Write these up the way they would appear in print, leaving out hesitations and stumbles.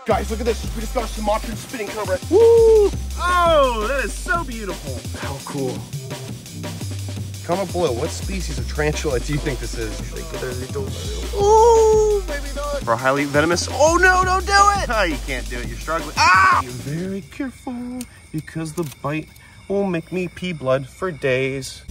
Guys, look at this. We just got some monster spinning cobra. Woo! Oh, that is so beautiful. How cool. Comment below, what species of tarantula do you think this is? Ooh, maybe not. For a highly venomous. Oh no, don't do it! Oh, you can't do it. You're struggling. Ah! Be very careful because the bite will make me pee blood for days.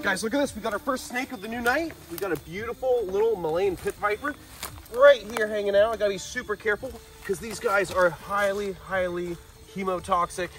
Guys, look at this. We got our first snake of the new night. We got a beautiful little Malayan pit viper right here hanging out. I gotta be super careful because these guys are highly hemotoxic,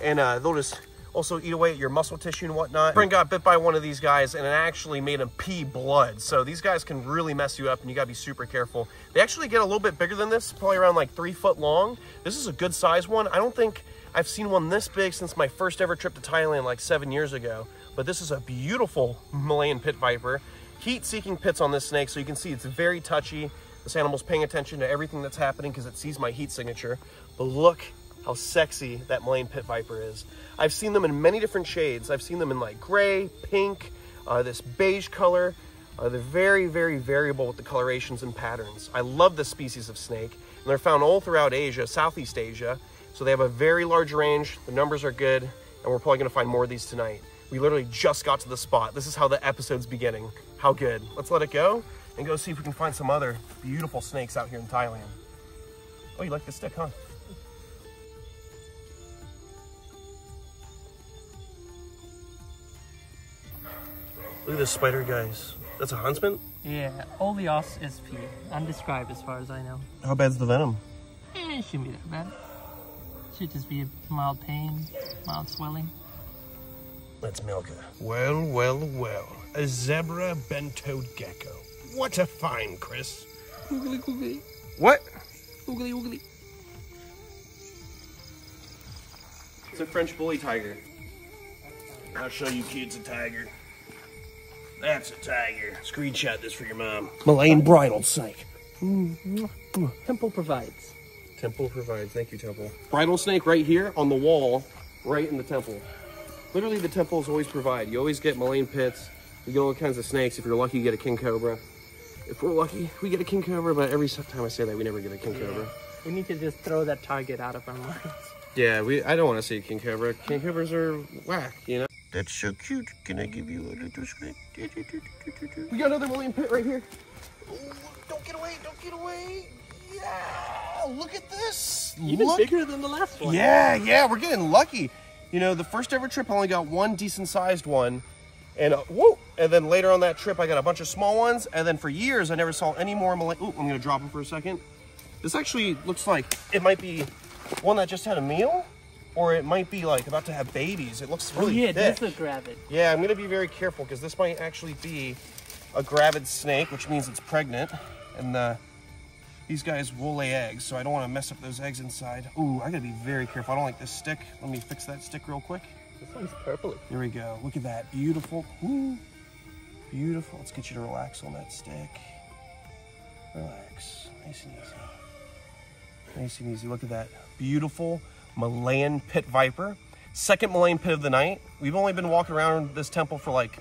and they'll just also eat away at your muscle tissue and whatnot. Friend got bit by one of these guys and it actually made him pee blood. So these guys can really mess you up and you gotta be super careful. They actually get a little bit bigger than this, probably around like 3 foot long. This is a good size one. I don't think I've seen one this big since my first ever trip to Thailand like 7 years ago. But this is a beautiful Malayan pit viper. Heat-seeking pits on this snake, so you can see it's very touchy. This animal's paying attention to everything that's happening because it sees my heat signature. But look how sexy that Malayan pit viper is. I've seen them in many different shades. I've seen them in like gray, pink, this beige color. They're very variable with the colorations and patterns. I love this species of snake, and they're found all throughout Asia, Southeast Asia. So they have a very large range. The numbers are good, and we're probably gonna find more of these tonight. We literally just got to the spot. This is how the episode's beginning. How good. Let's let it go and go see if we can find some other beautiful snakes out here in Thailand. Oh, you like the stick, huh? Look at this spider, guys. That's a huntsman? Yeah, Oleos SP. Undescribed as far as I know. How bad's the venom? It shouldn't be that bad. Should just be a mild pain, mild swelling. Let's milk her. Well. A zebra bent-toed gecko. What a find, Chris. Oogly oogly. What? Oogly oogly. It's a French bully tiger. I'll show you kids a tiger. That's a tiger. Screenshot this for your mom. Malayan bridal snake. Temple provides. Temple provides. Thank you, Temple. Bridal snake right here on the wall, right in the temple. Literally, the temples always provide. You always get Malayan pits. You get all kinds of snakes. If you're lucky, you get a king cobra. If we're lucky, we get a king cobra, but every time I say that, we never get a king cobra. We need to just throw that target out of our minds. Yeah, I don't want to see a king cobra. King cobras are whack, you know? That's so cute. Can I give you a little snake? We got another Malayan pit right here. Oh, don't get away, don't get away. Yeah, look at this. Even bigger than the last one. Yeah, we're getting lucky. You know, the first ever trip, I only got one decent sized one. And whoa! And then later on that trip, I got a bunch of small ones. And then for years, I never saw any more Malayan. Ooh, I'm gonna drop them for a second. This actually looks like it might be one that just had a meal, or it might be like about to have babies. It looks really thick. This is a gravid. Yeah, I'm gonna be very careful because this might actually be a gravid snake, which means it's pregnant. And these guys will lay eggs, so I don't want to mess up those eggs inside. Ooh, I gotta be very careful. I don't like this stick. Let me fix that stick real quick. This one's purpley. Here we go. Look at that. Beautiful. Ooh, beautiful. Let's get you to relax on that stick. Relax. Nice and easy. Nice and easy. Look at that. Beautiful Malayan pit viper. Second Malayan pit of the night. We've only been walking around this temple for like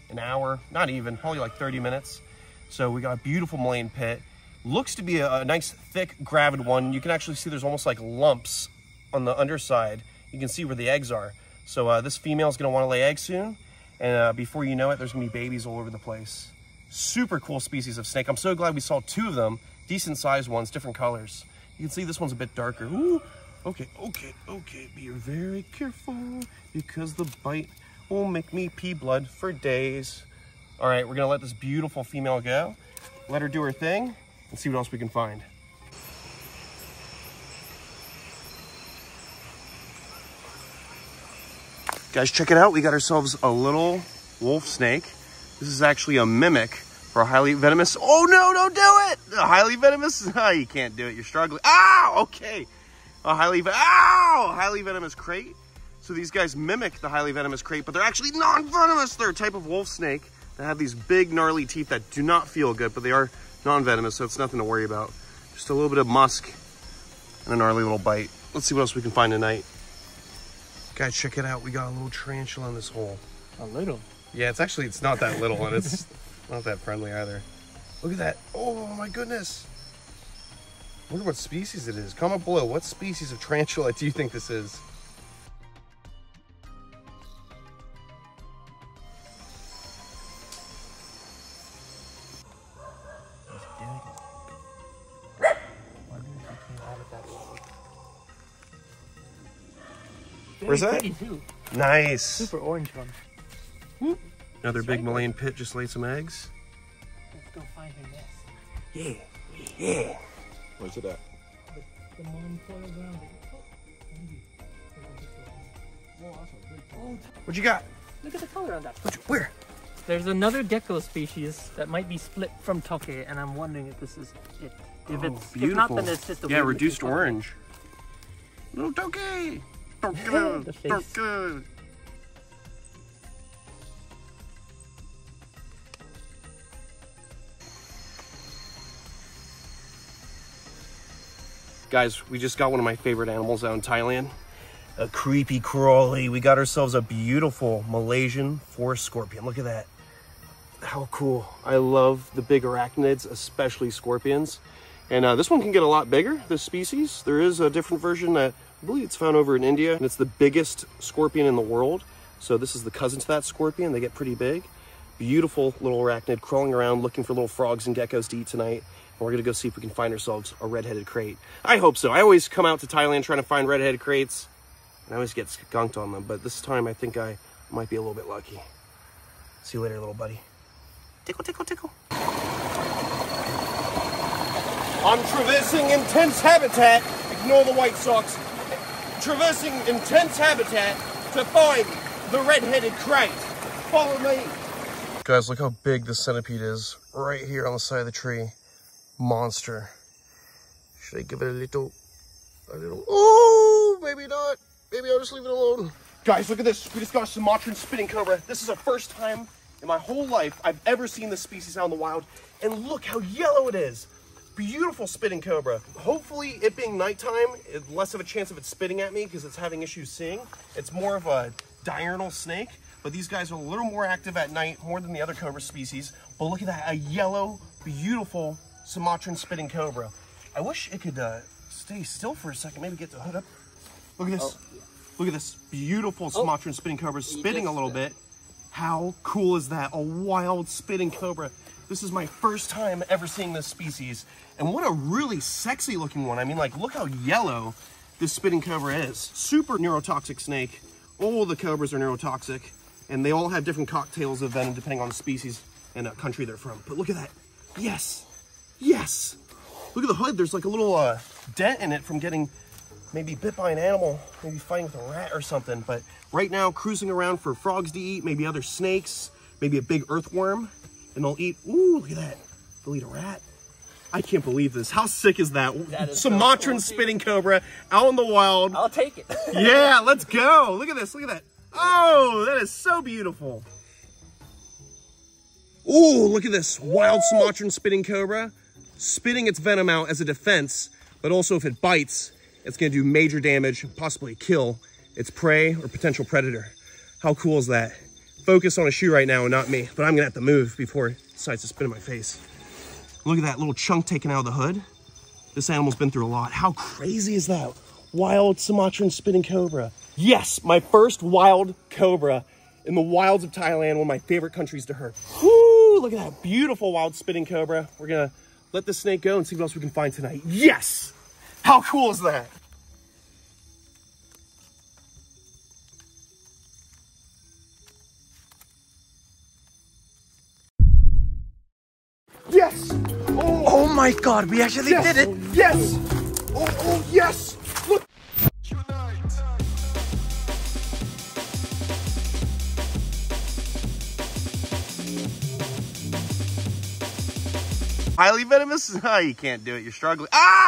an hour. Not even. Probably like 30 minutes. So we got a beautiful Malayan pit. Looks to be a nice, thick, gravid one. You can actually see there's almost like lumps on the underside. You can see where the eggs are. So this female is going to want to lay eggs soon. And before you know it, there's going to be babies all over the place. Super cool species of snake. I'm so glad we saw two of them. Decent sized ones, different colors. You can see this one's a bit darker. Ooh, okay. Be very careful because the bite will make me pee blood for days. All right, we're going to let this beautiful female go. Let her do her thing. And see what else we can find. Guys, check it out. We got ourselves a little wolf snake. This is actually a mimic for a highly venomous. Oh no, don't do it! A highly venomous. Oh, you can't do it. You're struggling. Ow! Okay. A highly venomous crate. So these guys mimic the highly venomous crate, but they're actually non-venomous. They're a type of wolf snake that have these big gnarly teeth that do not feel good, but they are non-venomous, so it's nothing to worry about. Just a little bit of musk and a gnarly little bite. Let's see what else we can find tonight. Guys, check it out. We got a little tarantula in this hole. A little? Yeah, it's not that little, and it's not that friendly either. Look at that. Oh my goodness. I wonder what species it is. Comment below, what species of tarantula do you think this is? Where's that? Nice. Super orange one. Whoop. Another big Malayan pit just laid some eggs. Let's go find her nest. Yeah. Where's it at? The mom coils around it. What you got? Look at the color on that. Where? There's another gecko species that might be split from Toke, and I'm wondering if this is it. If if not, then it's just a weird reduced looking color. orange. Little Toke. The face. Toke. Guys, we just got one of my favorite animals out in Thailand. A creepy crawly. We got ourselves a beautiful Malaysian forest scorpion. Look at that. How cool. I love the big arachnids, especially scorpions. And this one can get a lot bigger, this species. There is a different version that I believe it's found over in India, and it's the biggest scorpion in the world. So this is the cousin to that scorpion. They get pretty big. Beautiful little arachnid crawling around looking for little frogs and geckos to eat tonight. And we're gonna go see if we can find ourselves a red-headed crate. I hope so. I always come out to Thailand trying to find red-headed crates, and I always get skunked on them. But this time I think I might be a little bit lucky. See you later, little buddy. Tickle, tickle, tickle. I'm traversing intense habitat. Ignore the White Sox. Traversing intense habitat to find the red-headed crate. Follow me. Guys, look how big this centipede is right here on the side of the tree. Monster. Should I give it a little, oh, maybe not. Maybe I'll just leave it alone. Guys, look at this. We just got a Sumatran spitting cobra. This is the first time in my whole life I've ever seen this species out in the wild. And look how yellow it is. Beautiful spitting cobra. Hopefully it being nighttime, it's less of a chance of it spitting at me because it's having issues seeing. It's more of a diurnal snake, but these guys are a little more active at night, more than the other cobra species. But look at that, a yellow, beautiful Sumatran spitting cobra. I wish it could stay still for a second, maybe get the hood up. Look at this. Look at this beautiful Sumatran spitting cobra spitting a little bit. How cool is that? A wild spitting cobra. This is my first time ever seeing this species. And what a really sexy looking one. I mean, like, look how yellow this spitting cobra is. Super neurotoxic snake. All the cobras are neurotoxic, and they all have different cocktails of venom depending on the species and country they're from. But look at that. Yes. Yes. Look at the hood. There's like a little dent in it from getting maybe bit by an animal, maybe fighting with a rat or something. But right now, cruising around for frogs to eat, maybe other snakes, maybe a big earthworm, and they'll eat, ooh, look at that. They'll eat a rat. I can't believe this. How sick is that? That is Sumatran so cool, spitting cobra out in the wild. I'll take it. Yeah, let's go. Look at this. Look at that. Oh, that is so beautiful. Ooh, look at this. Wild Sumatran spitting cobra. Spitting its venom out as a defense, but also if it bites, it's going to do major damage, possibly kill its prey or potential predator. How cool is that? Focus on a shoe right now and not me, but I'm going to have to move before it decides to spit in my face. Look at that little chunk taken out of the hood. This animal's been through a lot. How crazy is that? Wild Sumatran spitting cobra. Yes, my first wild cobra in the wilds of Thailand, one of my favorite countries to hurt. Woo, look at that beautiful wild spitting cobra. We're going to let this snake go and see what else we can find tonight. Yes! How cool is that? Yes! Oh my god, we actually did it! Yes! Oh, yes! Look! Highly venomous? Oh, you can't do it. You're struggling. Ow!